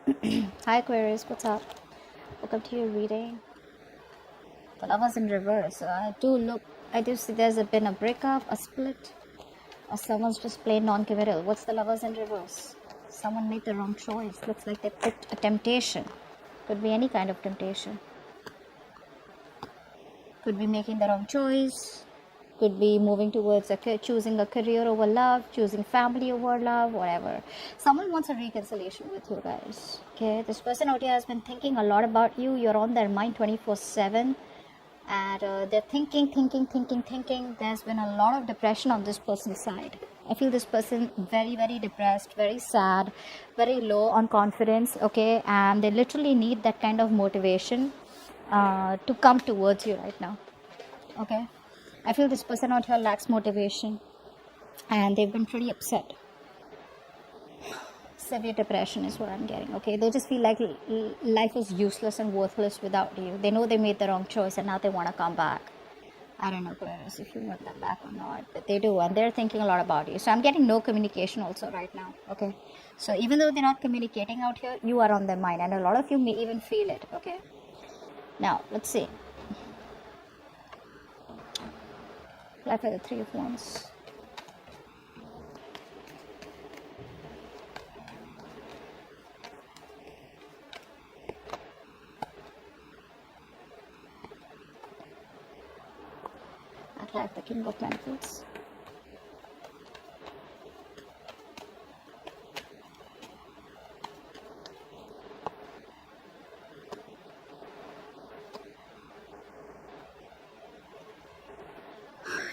Hi Aquarius, what's up? Welcome to your reading. The lovers in reverse. I do see been a breakup, a split, or someone's just plain non-committal. What's the lovers in reverse? Someone made the wrong choice. Looks like they picked a temptation. Could be any kind of temptation. Could be making the wrong choice. Could be moving towards choosing a career over love, choosing family over love, whatever. Someone wants a reconciliation with you guys. Okay, this person out here has been thinking a lot about you. You're on their mind 24/7, and they're thinking. There's been a lot of depression on this person's side. I feel this person very, very depressed, very sad, very low on confidence. Okay, and they literally need that kind of motivation to come towards you right now. Okay, I feel this person out here lacks motivation, and they've been pretty upset. Severe depression is what I'm getting. Okay, they just feel like life is useless and worthless without you. They know they made the wrong choice, and now they want to come back. I don't know, Aquarius, if you want them back or not, but they do, and they're thinking a lot about you. So I'm getting no communication also right now. Okay, so even though they're not communicating out here, you are on their mind, and a lot of you may even feel it. Okay, now let's see. Apply for the Three of Wands. Apply the King of Pentacles.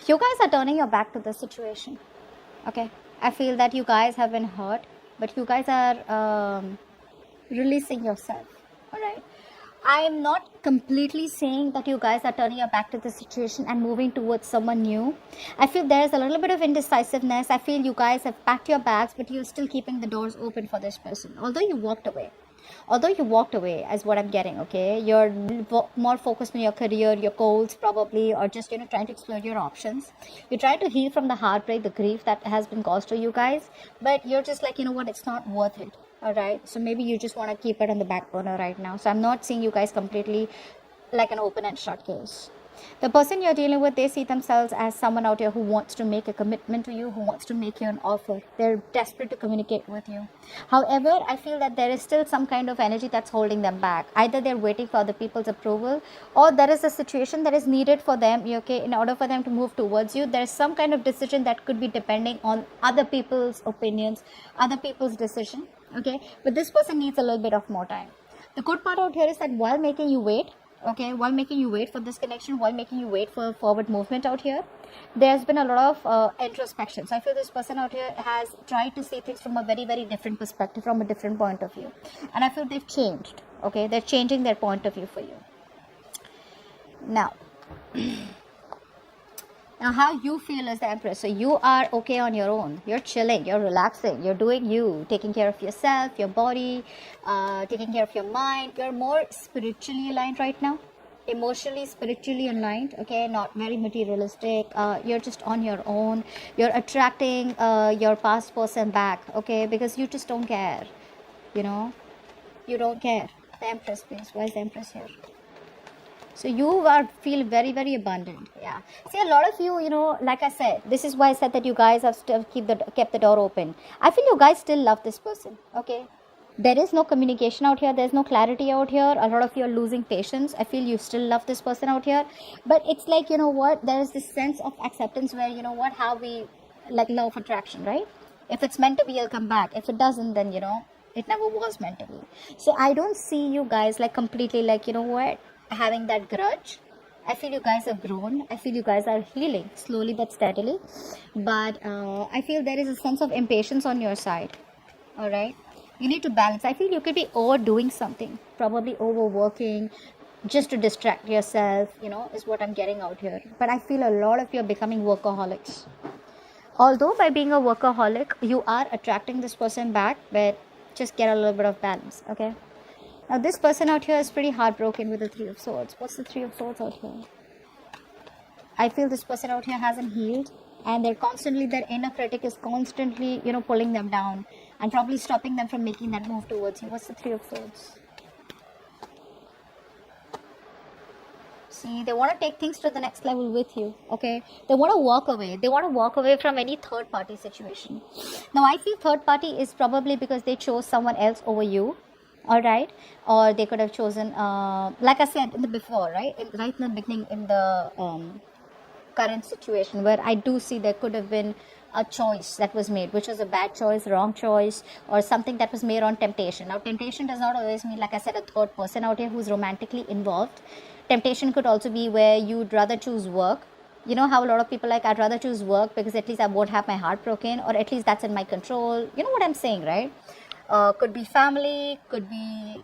You guys are turning your back to the situation. Okay, I feel that you guys have been hurt, but you guys are releasing yourself. All right, I am not completely saying that you guys are turning your back to the situation and moving towards someone new. I feel there's a little bit of indecisiveness. I feel you guys have packed your bags, but you're still keeping the doors open for this person, although you walked away. As what I'm getting. Okay, you're more focused on your career, your goals probably, or just trying to explore your options. You're trying to heal from the heartbreak, the grief that has been caused to you guys, but you're just like, what, it's not worth it. All right, so maybe you just want to keep it on the back burner right now. So I'm not seeing you guys completely like an open and shut case. The person you're dealing with, they see themselves as someone out here who wants to make a commitment to you, who wants to make you an offer. They're desperate to communicate with you. However, I feel that there is still some kind of energy that's holding them back. Either they're waiting for other people's approval, or there is a situation that is needed for them, okay, in order for them to move towards you. There's some kind of decision that could be depending on other people's opinions, other people's decision, okay, but this person needs a little bit of more time. The good part out here is that while making you wait, okay, while making you wait for this connection, while making you wait for forward movement out here, there's been a lot of introspection. So I feel this person out here has tried to see things from a very, very different perspective, from a different point of view, and I feel they've changed. Okay, they're changing their point of view for you now. Now, how you feel as the Empress. So you are okay on your own. You're chilling. You're relaxing. You're doing you. Taking care of yourself, your body, taking care of your mind. You're more spiritually aligned right now. Emotionally, spiritually aligned. Okay, not very materialistic. You're just on your own. You're attracting your past person back. Okay, because you just don't care. You don't care. The Empress, please. Why is the Empress here? So you feel very, very abundant. Yeah. See, a lot of you, like I said, this is why I said that you guys have still kept the door open. I feel you guys still love this person. Okay. There is no communication out here. There's no clarity out here. A lot of you are losing patience. I feel you still love this person out here. But it's like, there is this sense of acceptance where, how we, like law of attraction, right? If it's meant to be, it'll come back. If it doesn't, then, it never was meant to be. So I don't see you guys like completely like, having that grudge. I feel you guys have grown. I feel you guys are healing slowly but steadily. But I feel there is a sense of impatience on your side. All right. You need to balance. I feel you could be overdoing something, probably overworking, just to distract yourself, is what I'm getting out here. But I feel a lot of you are becoming workaholics. Although by being a workaholic, you are attracting this person back, but just get a little bit of balance. Okay. Now, this person out here is pretty heartbroken with the Three of Swords. What's the Three of Swords out here? I feel this person out here hasn't healed, and their inner critic is constantly, pulling them down. and probably stopping them from making that move towards you. What's the Three of Swords? See, they want to take things to the next level with you, okay? They want to walk away. They want to walk away from any third party situation. Now, I feel third party is probably because they chose someone else over you, all right? Or they could have chosen, like I said in the before, right? Right in the beginning, in the current situation, where I do see there could have been a choice that was made, which was a bad choice, wrong choice, or something that was made on temptation. Now, temptation does not always mean, like I said, a third person out here who's romantically involved. Temptation could also be where you'd rather choose work. You know how a lot of people like, I'd rather choose work because at least I won't have my heart broken, or at least that's in my control. You know what I'm saying, right? Could be family, could be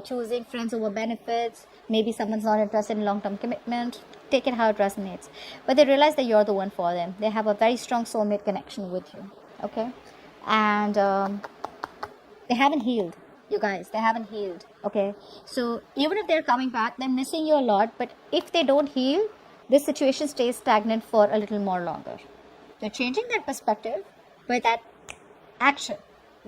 choosing friends over benefits. Maybe someone's not interested in long-term commitment. Take it how it resonates. But they realize that you're the one for them. They have a very strong soulmate connection with you. Okay? And they haven't healed. You guys, they haven't healed. Okay? So even if they're coming back, they're missing you a lot. But if they don't heal, this situation stays stagnant for a little more longer. They're changing their perspective, but that action,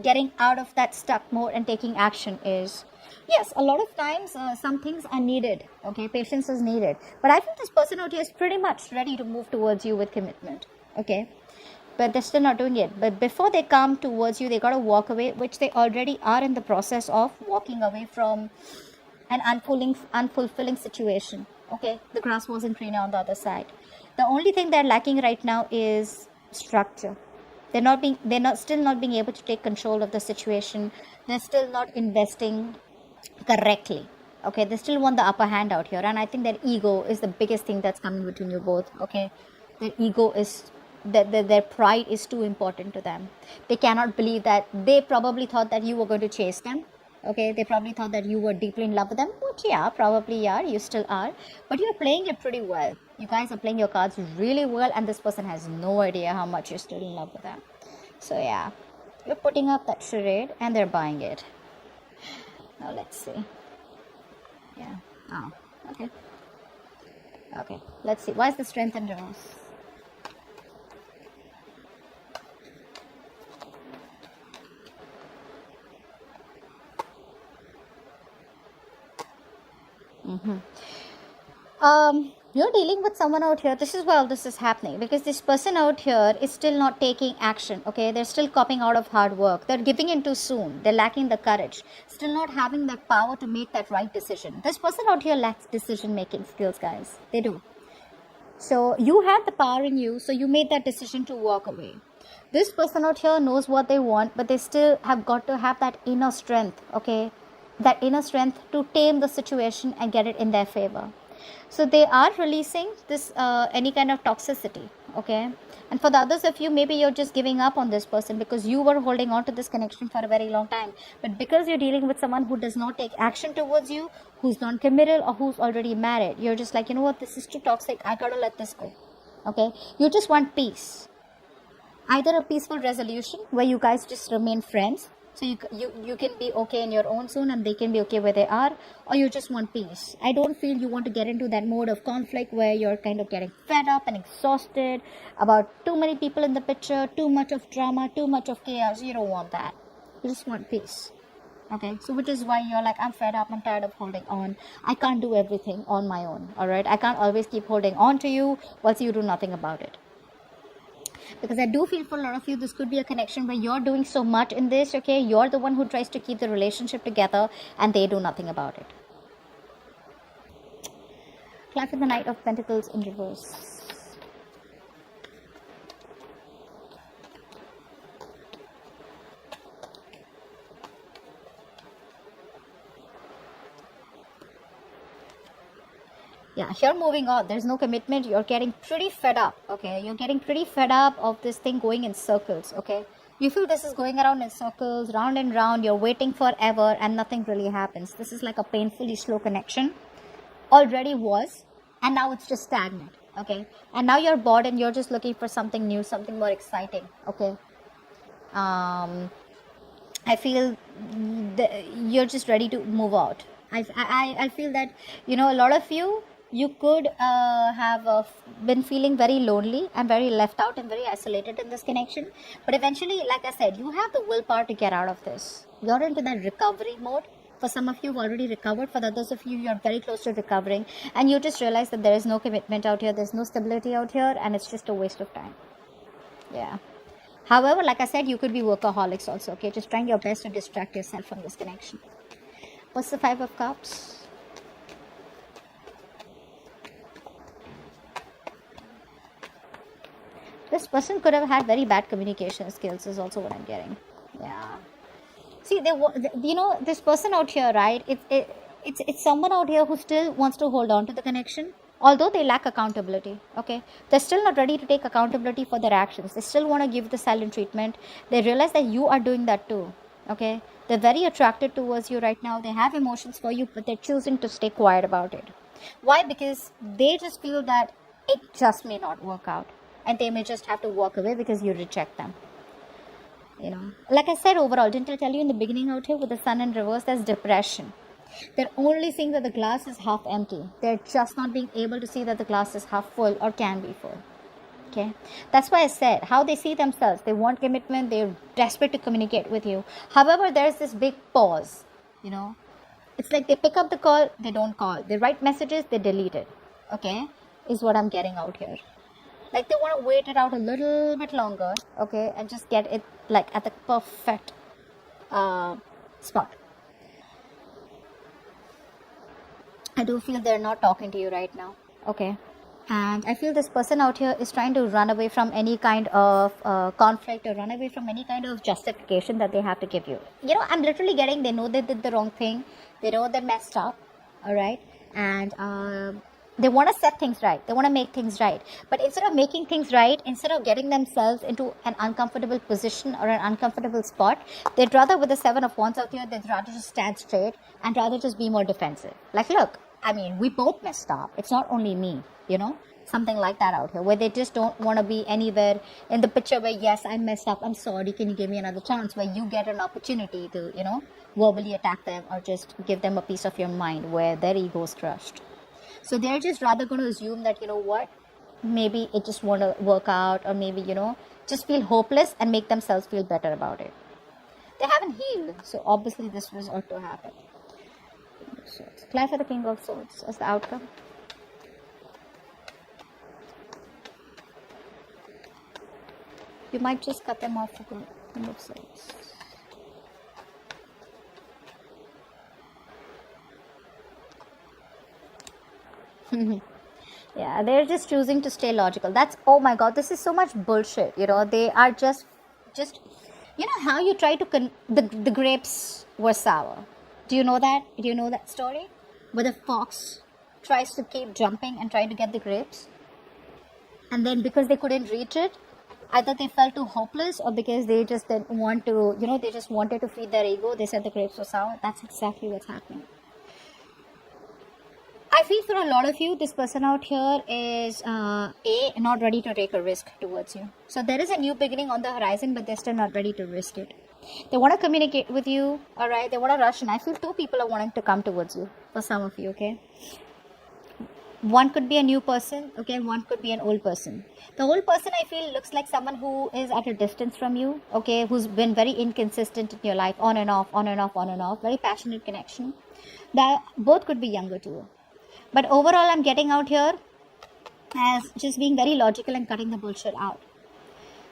getting out of that stuck mode and taking action is, yes, a lot of times some things are needed. Okay, patience is needed. But I think this person out here is pretty much ready to move towards you with commitment. Okay, but they're still not doing it. But before they come towards you, they got to walk away, which they already are in the process of walking away from an unfulfilling situation. Okay, the grass wasn't greener on the other side. The only thing they're lacking right now is structure. They're still not being able to take control of the situation. They're still not investing correctly. Okay, they still want the upper hand out here, and I think their ego is the biggest thing that's coming between you both. Okay, their ego is their pride is too important to them. They cannot believe that they probably thought that you were going to chase them. Okay, they probably thought that you were deeply in love with them, which yeah, probably are, you still are, but you're playing it pretty well. You guys are playing your cards really well, and this person has no idea how much you're still in love with them. So yeah, you're putting up that charade and they're buying it. Now let's see. Yeah. Oh, okay. Okay, let's see. Why is the Strength in reverse? You're dealing with someone out here. This is why all this is happening, because this person out here is still not taking action. Okay, they're still copping out of hard work. They're giving in too soon. They're lacking the courage, still not having that power to make that right decision. This person out here lacks decision making skills, guys. They do. So you had the power in you, so you made that decision to walk away. This person out here knows what they want, but they still have got to have that inner strength. Okay, that inner strength to tame the situation and get it in their favor. So they are releasing this any kind of toxicity. Okay, and for the others of you, maybe you're just giving up on this person because you were holding on to this connection for a very long time, but because you're dealing with someone who does not take action towards you, who's non-committal, or who's already married, you're just like, you know what, this is too toxic, I gotta let this go. Okay, you just want peace, either a peaceful resolution where you guys just remain friends, so you can be okay in your own zone and they can be okay where they are, or you just want peace. I don't feel you want to get into that mode of conflict where you're kind of getting fed up and exhausted about too many people in the picture, too much of drama, too much of chaos. You don't want that. You just want peace. Okay, so which is why you're like, I'm fed up, I'm tired of holding on. I can't do everything on my own. All right, I can't always keep holding on to you whilst you do nothing about it. Because I do feel for a lot of you, this could be a connection where you're doing so much in this, okay? You're the one who tries to keep the relationship together and they do nothing about it. Clap for the Knight of Pentacles in reverse. Yeah, you're moving on. There's no commitment. You're getting pretty fed up, okay? You're getting pretty fed up of this thing going in circles, okay? You feel this is going around in circles, round and round. You're waiting forever and nothing really happens. This is like a painfully slow connection. Already was, and now it's just stagnant, okay? And now you're bored and you're just looking for something new, something more exciting, okay? I feel you're just ready to move out. I feel that, you know, a lot of you, You could have been feeling very lonely and very left out and very isolated in this connection. But eventually, like I said, you have the willpower to get out of this. You're into that recovery mode. For some of you, you've already recovered. For the others of you, you're very close to recovering. And you just realize that there is no commitment out here. There's no stability out here. And it's just a waste of time. Yeah. However, like I said, you could be workaholics also. Okay. Just trying your best to distract yourself from this connection. What's the Five of Cups? This person could have had very bad communication skills is also what I'm getting. Yeah. See, this person out here, right? It's someone out here who still wants to hold on to the connection, although they lack accountability. Okay, they're still not ready to take accountability for their actions. They still want to give the silent treatment. They realize that you are doing that too. Okay, they're very attracted towards you right now. They have emotions for you, but they're choosing to stay quiet about it. Why? Because they just feel that it just may not work out. And they may just have to walk away because you reject them. Like I said, overall, didn't I tell you in the beginning out here with the sun in reverse, there's depression. They're only seeing that the glass is half empty. They're just not being able to see that the glass is half full or can be full. Okay, that's why I said how they see themselves. They want commitment. They're desperate to communicate with you. However, there's this big pause. It's like they pick up the call, they don't call. They write messages, they delete it. Okay, is what I'm getting out here. Like they want to wait it out a little bit longer, okay, and just get it like at the perfect spot. I do feel they're not talking to you right now, okay, and I feel this person out here is trying to run away from any kind of conflict or run away from any kind of justification that they have to give you. I'm literally getting they know they did the wrong thing, they know they messed up, all right, and they want to set things right. They want to make things right. But instead of making things right, instead of getting themselves into an uncomfortable position or an uncomfortable spot, they'd rather, with the Seven of Wands out here, they'd rather just stand straight and rather just be more defensive. Like, look, we both messed up. It's not only me, something like that out here, where they just don't want to be anywhere in the picture where, yes, I messed up, I'm sorry, can you give me another chance, where you get an opportunity to, verbally attack them or just give them a piece of your mind where their ego is crushed. So they're just rather going to assume that, maybe it just won't work out, or maybe, just feel hopeless and make themselves feel better about it. They haven't healed. So obviously this was ought to happen. Clarify the King of Swords as the outcome. You might just cut them off for good. King of Swords. Yeah, they're just choosing to stay logical. That's, oh my god, this is so much bullshit. They are just how you try to the grapes were sour. Do you know that? Do you know that story where the fox tries to keep jumping and try to get the grapes, and then because they couldn't reach it, either they felt too hopeless or because they just didn't want to, they just wanted to feed their ego, they said the grapes were sour. That's exactly what's happening. I feel for a lot of you, this person out here is not ready to take a risk towards you. So there is a new beginning on the horizon, but they're still not ready to risk it. They want to communicate with you, all right? They want to rush in. I feel two people are wanting to come towards you, for some of you, okay? One could be a new person, okay? One could be an old person. The old person, I feel, looks like someone who is at a distance from you, okay? Who's been very inconsistent in your life, on and off, on and off, on and off. Very passionate connection. That both could be younger too. But overall, I'm getting out here as just being very logical and cutting the bullshit out.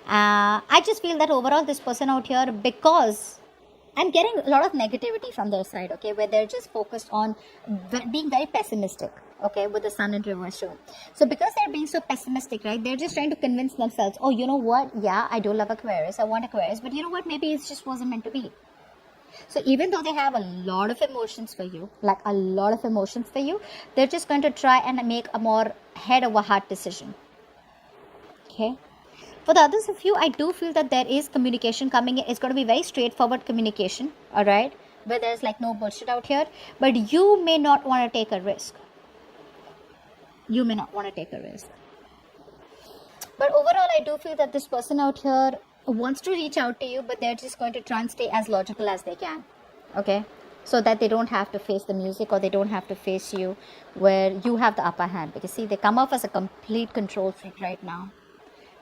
I just feel that overall, this person out here, because I'm getting a lot of negativity from their side, okay, where they're just focused on being very pessimistic, okay, with the sun in reverse show. So because they're being so pessimistic, right, they're just trying to convince themselves, oh, you know what, yeah, I do love Aquarius, I want Aquarius, but you know what, maybe it just wasn't meant to be. So even though they have a lot of emotions for you, they're just going to try and make a more head over heart decision. Okay. For the others of you, I do feel that there is communication coming in. It's going to be very straightforward communication. All right. Where there's like no bullshit out here. But you may not want to take a risk. But overall, I do feel that this person out here wants to reach out to you, but they're just going to try and stay as logical as they can. Okay. so that they don't have to face the music, or they don't have to face you, where you have the upper hand. Because see, they come off as a complete control freak right now,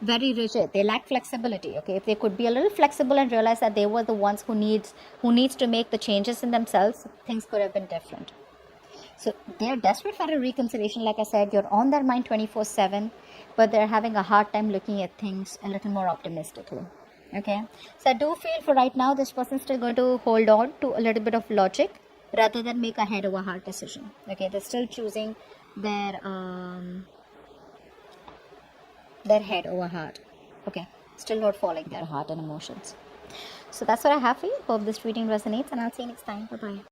very rigid. They lack flexibility. Okay, if they could be a little flexible and realize that they were the ones who needs to make the changes in themselves, things could have been different. So they're desperate for a reconciliation. Like I said, you're on their mind 24/7, but they're having a hard time looking at things a little more optimistically. Okay, so I do feel for right now, this person's still going to hold on to a little bit of logic rather than make a head over heart decision. Okay, they're still choosing their head over heart. Okay, still not following their heart and emotions. So that's what I have for you. Hope this reading resonates, and I'll see you next time. Bye bye.